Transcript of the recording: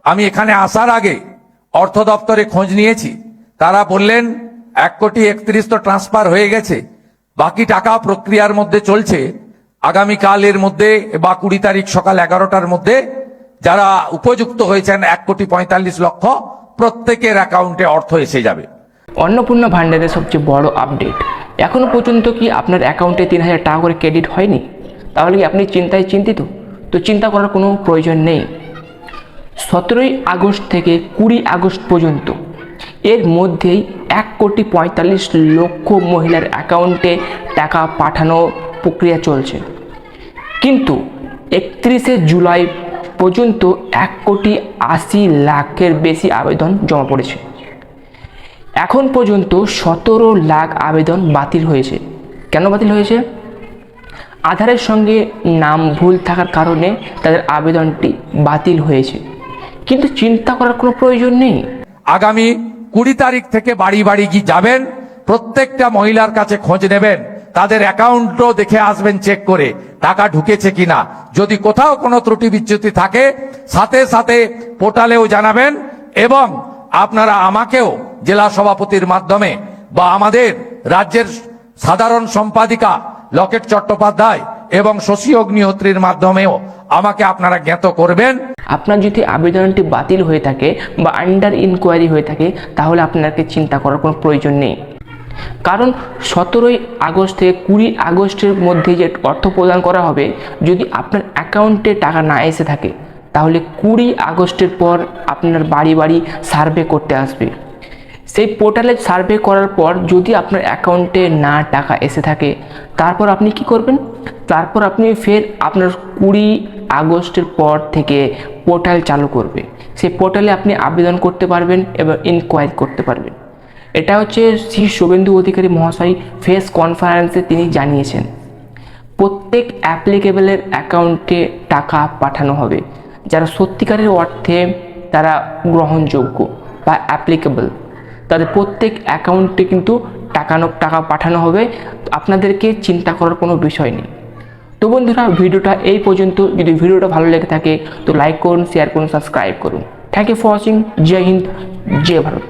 আমি এখানে আসার আগে অর্থ দপ্তরে খোঁজ নিয়েছি, তারা বললেন 1,31,00,000 তো ট্রান্সফার হয়ে গেছে, বাকি টাকা প্রক্রিয়ার মধ্যে চলছে। আগামীকালের মধ্যে বা 20 তারিখ সকাল 11টার মধ্যে যারা উপযুক্ত হয়েছেন 1,45,00,000 প্রত্যেকের অ্যাকাউন্টে অর্থ এসে যাবে। অন্নপূর্ণা ভান্ডারের সবচেয়ে বড় আপডেট, এখনো পর্যন্ত কি আপনার অ্যাকাউন্টে 3,000 টাকা করে ক্রেডিট হয়নি? তাহলে কি আপনি চিন্তিত? তো চিন্তা করার কোনো প্রয়োজন নেই। 17ই আগস্ট থেকে 20 আগস্ট পর্যন্ত এর মধ্যেই 1,45,00,000 মহিলার অ্যাকাউন্টে টাকা পাঠানো প্রক্রিয়া চলছে, কিন্তু 31শে জুলাই পর্যন্ত 1,80,00,000-এর বেশি আবেদন জমা পড়েছে। এখন পর্যন্ত 17 লাখ আবেদন বাতিল হয়েছে। কেন বাতিল হয়েছে? আধারের সঙ্গে নাম ভুল থাকার কারণে তাদের আবেদনটি বাতিল হয়েছে, কিন্তু চিন্তা করার কোনো প্রয়োজন নেই। আগামী 20 তারিখ থেকে বাড়ি বাড়ি গিয়ে যাবেন, প্রত্যেকটা মহিলার কাছে খোঁজ নেবেন, তাদের অ্যাকাউন্টও দেখে আসবেন চেক করে টাকা ঢুকেছে কিনা। যদি কোথাও কোনো ত্রুটি বিচ্যুতি থাকে সাথে সাথে পোর্টালেও জানাবেন, এবং আপনারা আমাকেও জেলা সভাপতির মাধ্যমে বা আমাদের রাজ্যের সাধারণ সম্পাদিকা লকেট চট্টোপাধ্যায় এবং শশী অগ্নিহোত্রীর মাধ্যমেও আমাকে আপনারা জ্ঞাত করবেন। আপনার যদি আবেদনটি বাতিল হয়ে থাকে বা আন্ডার ইনকোয়ারি হয়ে থাকে, তাহলে আপনাকে চিন্তা করার কোনো প্রয়োজন নেই। কারণ 17ই আগস্ট থেকে 20 আগস্টের মধ্যে যে অর্থ প্রদান করা হবে, যদি আপনার অ্যাকাউন্টে টাকা না এসে থাকে, তাহলে 20 আগস্টের পর আপনার বাড়ি বাড়ি সার্ভে করতে আসবে। সেই পোর্টালে সার্ভে করার পর যদি আপনার অ্যাকাউন্টে না টাকা এসে থাকে, তারপর আপনি কি করবেন? তারপর আপনি ফের আপনার 20 আগস্টের পর থেকে পোর্টাল চালু করবে। সেই পোর্টালে আপনি আবেদন করতে পারবেন এবং ইনকোয়ারি করতে পারবেন। এটা হচ্ছে শ্রী শুভেন্দু অধিকারী মহাশয় ফেস কনফারেন্সে তিনি জানিয়েছেন। প্রত্যেক অ্যাপ্লিকেবলের অ্যাকাউন্টে টাকা পাঠানো হবে, যারা সত্যিকারের অর্থে তারা গ্রহণযোগ্য বা অ্যাপ্লিকেবল, তাদের প্রত্যেক অ্যাকাউন্টে কিন্তু টাকা পাঠানো হবে। আপনাদেরকে চিন্তা করার কোনো বিষয় নেই। তো বন্ধুরা, ভিডিওটা এই পর্যন্ত। যদি ভিডিওটা ভালো লেগে থাকে তো লাইক করুন, শেয়ার করুন, সাবস্ক্রাইব করুন। Thank you for watching. জয় হিন্দ, জয় ভারত।